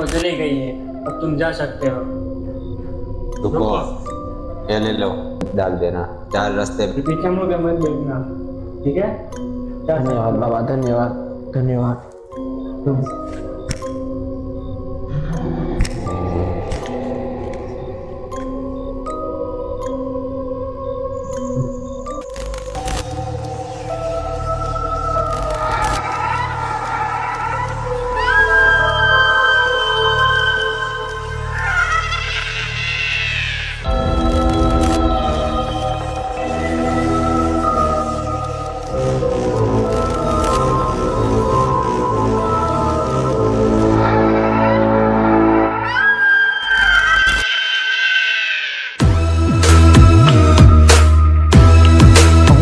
वो चली गई है, अब तुम जा सकते हो। रुको, ये ले लो, डाल देना। 4 रास्ते में। पीछे मुड़ के मत देखना, ठीक है? जा सकते धन्यवाद हो। बाबा, धन्यवाद धन्यवाद।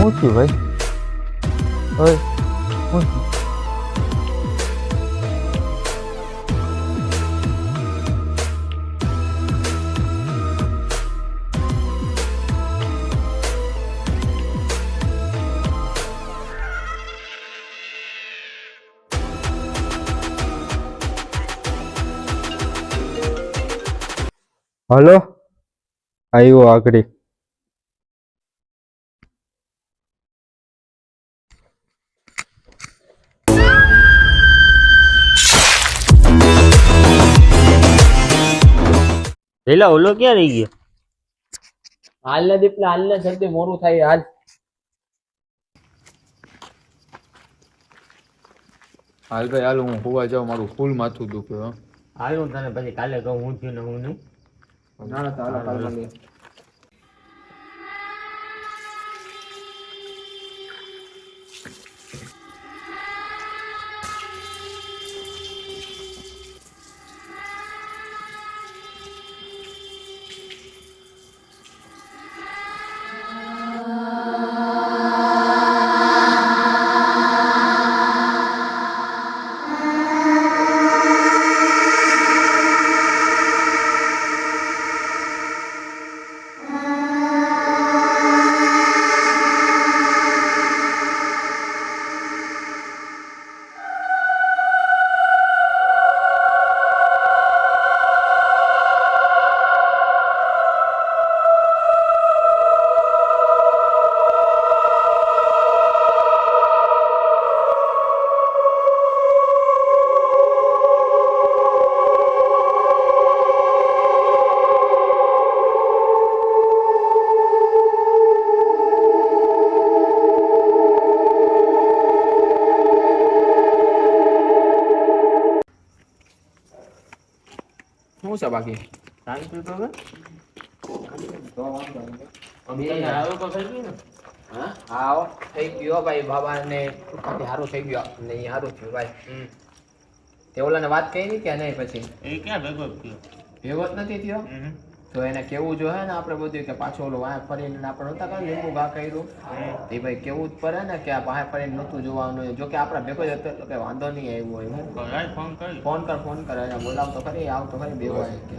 શું થયું ભાઈ? ઓય શું થયું? હલો, આવ્યો આગળ. પેલા ઓલો ક્યાં રહી ગયો? હાલ ને દીપલા, હાલ ને જલ્દી, મોડું થાય હાલ. હાલ ભાઈ હાલ, હું હોવા જાઉં, મારું ફૂલ માથું દુખે. હાલ હું તને પછી કાલે કહું હું થયું ને હું નહીં. ના ના, ચાલો કાલ મળીએ. શું છે બાકી? શાંતિ તો હવે આવો તો થઈ ગયું ને? હા આવો થઈ ગયો ભાઈ, બાબા ને સારું થઈ ગયું ને, સારું થયું ભાઈ. તે ઓલાને વાત કરી કે નહીં? પછી એ ક્યાં ભેગો થયો? ભેગો જ નથી થયો. તો એને કેવું જો હે ને આપણે બધું કે પાછો ઓલો વાંહે ફરીને આપણે નતા કાંઈ લીંબુ ઘા કર્યું એ ભાઈ કેવું જ પડે ને કે આ વાંહે ફરીને નહોતું જોવાનું. જો કે આપણા ભેગો જ હતો એટલે કઈ વાંધો નહીં આવ્યો હોય. ફોન કરી ફોન કર એને બોલાવ તો ખરી, આવ તો ખરી, બેવો આવે કે.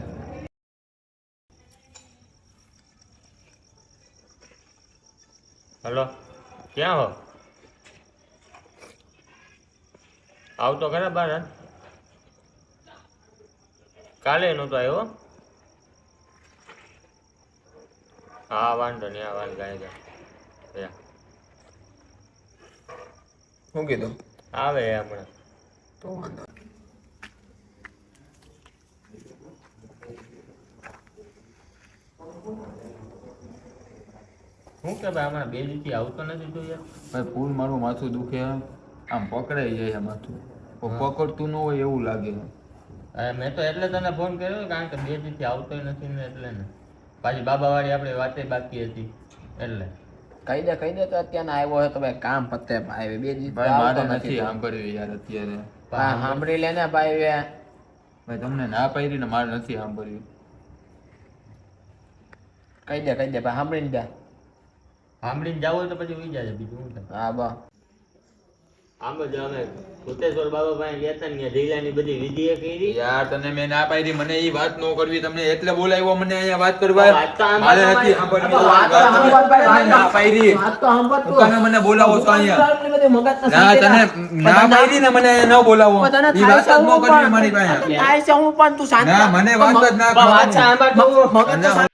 હલો, ક્યાં હો? આવતો ખરા બાર? કાલે નહોતો આવ્યો. હા વાંધો નહીં, આ વાત ગાય જાય. શું કીધું? આવે હમણાં. તો વાંધો શું કે ભાઈ હમણાં બે દીથી આવતો નથી તું યાર? ભાઈ ફૂલ મારું માથું દુખે, આમ પકડાઈ જાય માથું. પકડતું ન હોય એવું લાગે. અરે મેં તો એટલે તને ફોન કર્યો કારણ કે બે દીથી આવતો નથી ને એટલે ને. પાછી બાબાવાળી આપણે વાતે બાકી હતી એટલે. કહી દે તો અત્યારના આવ્યો હોય તો ભાઈ કામ પતે ભાઈ. બે દિવસ ભાઈ મારે નથી સાંભળ્યું યાર અત્યારે. સાંભળી લે ને ભાઈ. ભાઈ તમને ના પાડી ને મારે નથી સાંભળ્યું. કહી દે ભાઈ, સાંભળીને જા. સાંભળીને જાવ તો પછી ઉઈ જાય બીજું શું થાય? હા બા આમ જ અમે ભૂતેશ્વર બાબા પાસે ગયા હતા ને ત્યાં લીલાની બધી વિધિએ કરી. યાર તને મેં ના પાડી, મને ઈ વાત ન કરવી, તમને એટલે બોલાવ્યો મને અહીંયા વાત કરવા. વાત તો આમ મારે તમારી- નથી સાંભળવી. વાત તો સાંભળ ભાઈ, વાત ના પાડી. વાત તો સાંભળ તું. તમે મને બોલાવો છો અહીંયા. એટલી બધી મગજના ના સંકેલા. તને ના પાડી ને મને અહીંયા ન બોલાવો. પણ તને ઈ વાત જ થાય ન છે હું કરવી પણ. મારી પાસે. થાય છે હું પણ તું શાંત ના થા. મને વાત જ ના પણ વાત સાંભળ તું. મગજ તો શાંત.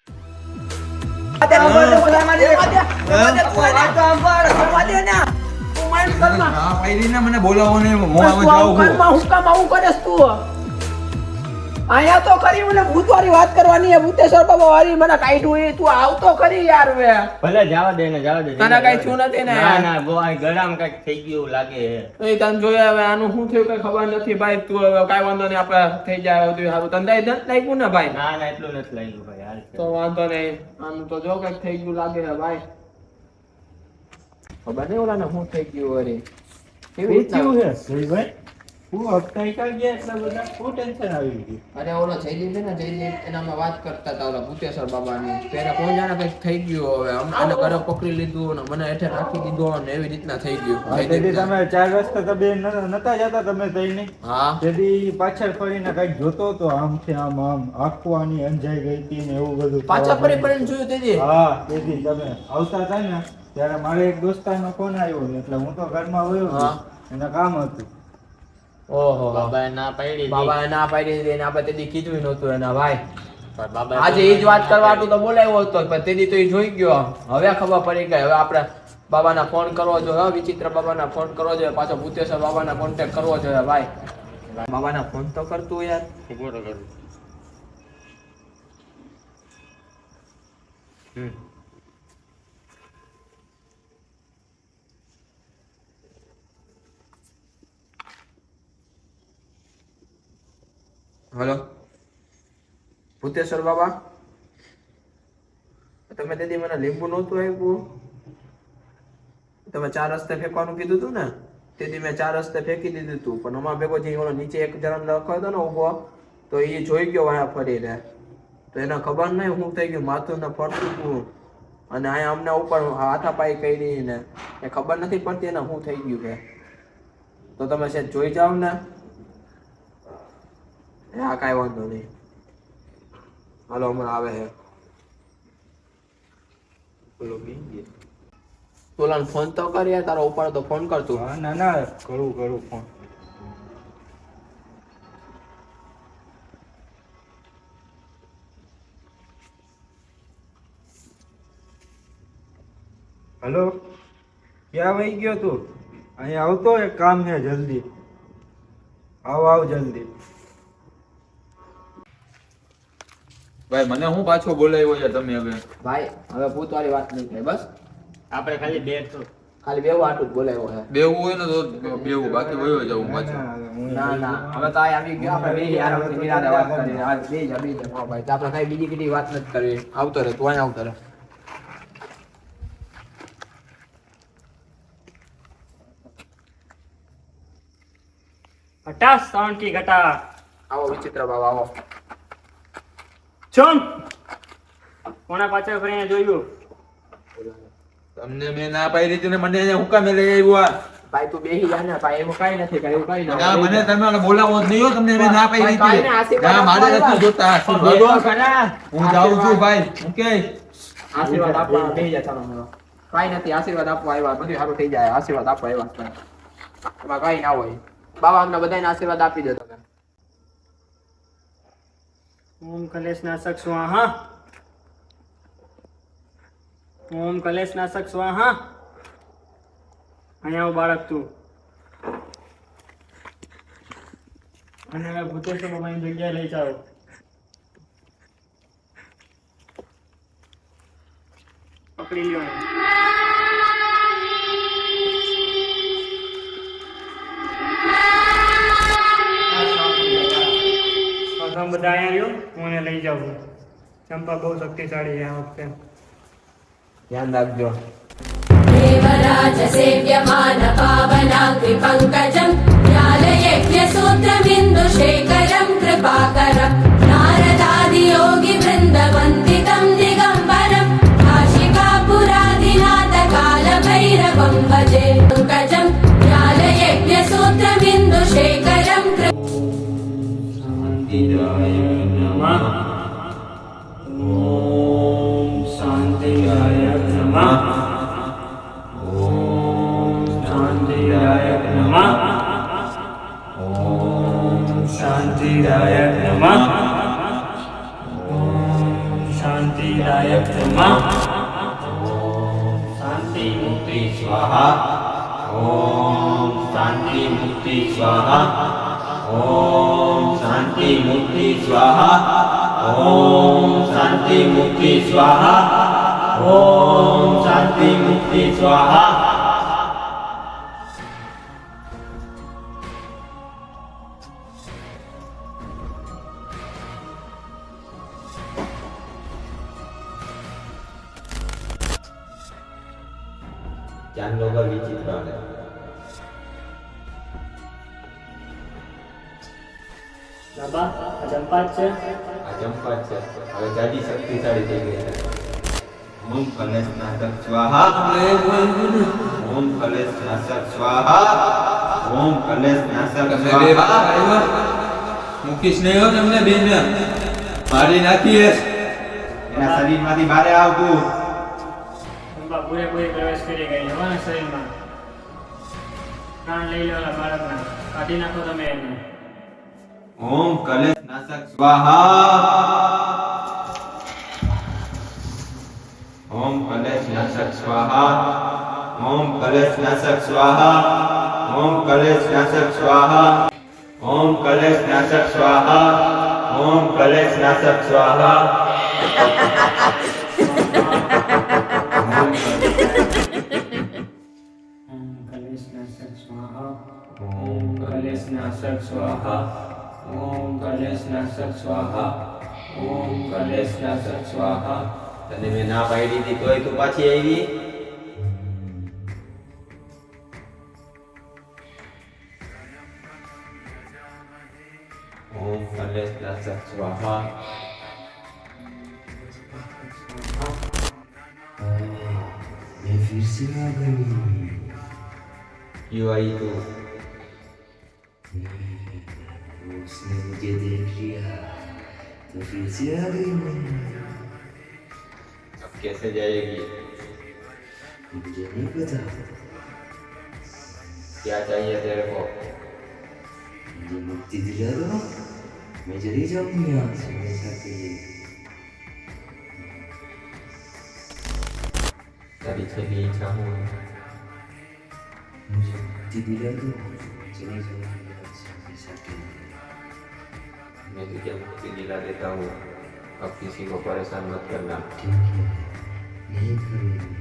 ના પાડી ને મને બોલાવો ને હું હવે જાઉં છું. અહીંયા તો કરી મને ભૂતવાળી વાત કરવાની છે, ભૂતેશ્વર બાબા વાળી મને કાઢ્યું એ તું આવતો કરી યાર વે. ભલે જવા દે ને જવા દે. તને કાંઈ થયું નથી ને? ના ના બહુ આ ગળામાં કાંઈક થઈ ગયું લાગે છે. એ તને જોયા હવે આનું શું થયું કઈ ખબર નથી ભાઈ. તું હવે કાંઈ વાંધો નહીં, આપણે થઈ જાય બધું સારું. તને દઈ લાગ્યું ને ભાઈ? ના ના એટલું નથી લાગ્યું ભાઈ હાલ છે. તો વાંધો નહીં, આનું તો જો કઈક થઈ ગયું લાગે છે ભાઈ. ખબર નહીં ઓલાને શું થઈ ગયું વળી. કેવી રીતના? થયું છે સુઈભાઈ? હું હપ્તા કાઢ ગયા એટલા બધા શું ટેન્શન આવી ગયું? અરે ઓલો જયદીપ છે ને, જયદીપ એનામાં વાત કરતા હતા ઓલા ભૂતેશ્વર બાબાની. ત્યારે કોણ જાણે કઈક થઈ ગયું. હવે અમને ઘરે પકડી લીધું ને મને હેઠે રાખી દીધો ને એવી રીતના થઈ ગયું. હા, તેથી જયદીપને. તમે 4 રસ્તા તો બે નતા જતા તમે તઈને. હા તેથી પાછળ ફરીને કઈક જોતો તો આમ છે આમ આખું આની અંજાઈ ગઈ હતી ને એવું બધું પાછા થવા ફરી માંડ્યું. ફરીને જોયું તેથી. હા, તેથી તમે આવતા હતા ને ત્યારે મારે એક દોસ્તારનો ફોન આવ્યો એટલે હું તો ઘરમાં વયો હા. ગયો. એને કામ હતું. ઓહો બાબાએ ના પાડી હતી. બાબાએ ના પાડી દીધી અને આપણે તેથી કીધું નહોતું એના ભાઈ. પણ બાબાએ આજે એ જ વાત કરવા હાટુ તો બોલાવ્યો હતો પણ તેથી તો એ જોઈ ગયો. હવે ખબર પડી ગઈ. હવે આપણે બાબાના ફોન કરવો જોઈએ. હવે વિચિત્ર બાબાના ફોન કરવો જોઈએ. પાછો ભૂતેશ્વર બાબાના કોન્ટેક્ટ કરવો જોઈએ ભાઈ. બાબાના ફોન તો કરતું યાર. ઉભો તો કરું. હલો ભૂતેશ્વર બાબા, તમે તેથી મને લીંબુ નહોતું આપ્યું. તમે 4 રસ્તે ફેંકવાનું કીધું હતું ને, તેથી મેં 4 રસ્તે ફેંકી દીધું હતું. પણ અમારા ભેગો જે ઓલો નીચે એક જણાને રખો હતો ને ઉભો, તો એ જોઈ ગયો વાયા ફરીને. તો એને ખબર નહીં શું થઈ ગયું, માથું ને ફરતું હતું અને અહીંયા અમને ઉપર હાથાપાઈ કરી ને એ ખબર નથી પડતી એને શું થઈ ગયું છે. તો તમે છે જોઈ જાવ ને. હા કાંઈ વાંધો નહીં, હાલો હમણાં આવે છે. તોલાને ફોન તો કર યાર, તારો ઉપર તો ફોન કર તું. હા, ના ના કરું ફોન. હેલો, ક્યાં વહી ગયો તું? અહીંયા આવતો, એક કામ છે જલ્દી. આવ જલ્દી. ભાઈ મને હું પાછો બોલાવ્યો છે તમે હવે? ભાઈ હવે ભૂત વાળી વાત નહીં થાય, બસ આપણે ખાલી બે છો. ખાલી બેવું આટલું જ બોલાવ્યો છે. બેવું હોય ને તો બેવું, બાકી વયો જાઉં પાછો. ના ના હવે તો આ આવી ગયો. આપણે બે આરામથી નિરાતે વાત કરીએ. હાલ બે જા હા ભાઈ, તો આપણે કઈ બીજી કીધી વાત નથી કરવી. આવતો રહે તું, અહીંયા આવતો રહે. ઘટા સાઉન્ડ કી ઘટા આવો વિચિત્ર બાબા આવો. ચમ કોના પાછળ ફરીને જોયું? તમને મેં ના પાડી હતી ને મને અહીંયા હુકામે લઈ આવ્યો આ. ભાઈ તું બેહી જા ને ભાઈ, એમાં કઈ નથી કાંઈ, એવું કઈ ના ના મને તમે બોલાવો જ નહીં હો, તમને મેં ના પાડી ભાઈ, ભાઈને હતી. આશીર્વાદ ના મારે આપવા નથી જોતા. હું જાઉં છું ભાઈ. હું કે આશીર્વાદ આપવા બેહી જા ચાલો મારો. કાંઈ નથી, આશીર્વાદ આપવા આવ્યા, બધું સારું થઈ જાય. આશીર્વાદ આપવા આવ્યા છે. એમાં કઈ ના હોય. બાબા અમને બધાને આશીર્વાદ આપી દો તમે. ઓમ કલેશ નાશક સ્વાહા, ઓમ કલેશ નાશક સ્વાહા. અહીંયા આવ બાળક તું. અને હવે ભૂતેશ્વર બાબાની જગ્યાએ લઈ જાઓ. પકડી લ્યો એને. તમે બધા અહીંયા રહ્યો, હું એને લઈ જાઉં છું. ચંપા બહુ શક્તિશાળી છે આ વખતે. ધ્યાન રાખજો. देवराजसेव्यमान पावनाग्रिपङ्कजं ज्ञानयज्ञसूत्रमिन्दुशेखरं कृपाकरं नारदादियोगिवृन्दवन्दितं दिगम्बरं काशिकापुरादिनाथकालभैरवं भजे पङ्कजं ज्ञानयज्ञ શાંતિદાયક નમઃ ઓમ શાંતિદાયક નમઃ શાંતિ મુક્તિ સ્વાહા ઓમ શાંતિ મુક્તિ સ્વાહા ઓમ શાંતિ મુક્તિ સ્વાહા ઓમ શાંતિ મુક્તિ સ્વાહા ઓમ શાંતિ મુક્તિ સ્વાહા ચાંદ વગર વિચિત્ર આવે બાબા આ ચંપા જ છે આ ચંપા જ છે હવે જાજી શક્તિશાળી થઈ ગઈ છે ઓમ કલેશ નાશક સ્વાહા ઓમ કલેશ નાશક સ્વાહા ઓમ કલેશ નાશક સ્વાહા મૂકીશ નહીં હો તમને બેન મારી નાખીએ એના શરીરમાંથી બહાર આવતું ચંપા પૂરેપૂરી પ્રવેશ કરી ગઈ છે હો શરીરમાં પ્રાણ લઈ લો ઓલા બાળકના કાઢી નાખો તમે એને ઓમ કલેશ નાશક સ્વાહા ઓમ કલેશ નાશક સ્વાહા ઓમ કલેશ નાશક સ્વાહા ઓમ કલેશ નાશક સ્વાહા ઓમ કલેશ નાશક સ્વાહા ઓમ કલેશ નાશક સ્વાહા ઓમ કલેશનાશક સ્વાહા ઓમ કલેશનાશક સ્વાહા ઓમ કલેશનાશક સ્વાહા ઓમ કલેશનાશક સ્વાહા તને મેં ના પાડી હતી તોય તું પાછી આવી ઓમ કલેશ નાશક સ્વાહા मैं फिर से आ गई क्यों आई तू उसने मुझे देख लिया तो फिर से आ गई मैं अब कैसे जाएगी मुझे नहीं पता क्या चाहिए तेरे को मुझे मुक्ति दिला दो मैं चली जाऊंगी यहाँ से हमेशा के लिए तेरी छली इच्छा हूँ मुझे मुक्ति दिला दो चली जाऊंगी यहाँ से हमेशा के लिए मैं तुझे मुक्ति दिला देता हूँ अब किसी को परेशान मत करना ठीक है नहीं करूँगी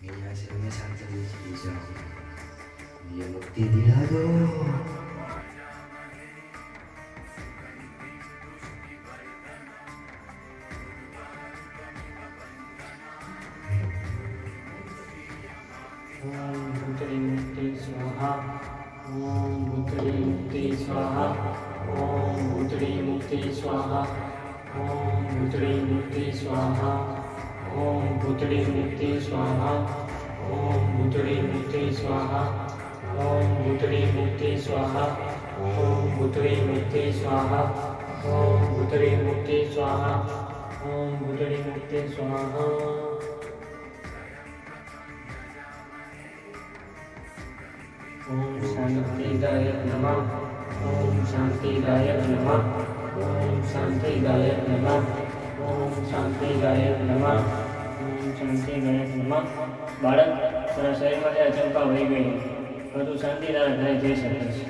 मैं यहाँ से हमेशा के लिए चली जाऊंगी मुझे मुक्ति दिला दो ओम भूतड़ी मुक्ति स्वाहा ओम भूतड़ी मुक्ति स्वाहा ओम भूतड़ी मुक्ति स्वाहा ओम भूतड़ी मुक्ति स्वाहा ओम भूतड़ी मुक्ति स्वाहा ओम भूतड़ी मुक्ति स्वाहा ओम भूतड़ी मुक्ति स्वाहा ओम भूतड़ी मुक्ति स्वाहा ओम भूतड़ी मुक्ति स्वाहा ओम भूतड़ी मुक्ति स्वाहा ओम शांतिदायक नमः ओम शांतिदायक नमः ओम शांतिदायक नमः ओम शांतिदायक नमः ओम शांतिदायक नमः बाळक તારા શરીરમાં જે ચંપા વહી ગઈ બધું શાંતિ તારા ઘરે જઈ શકે છે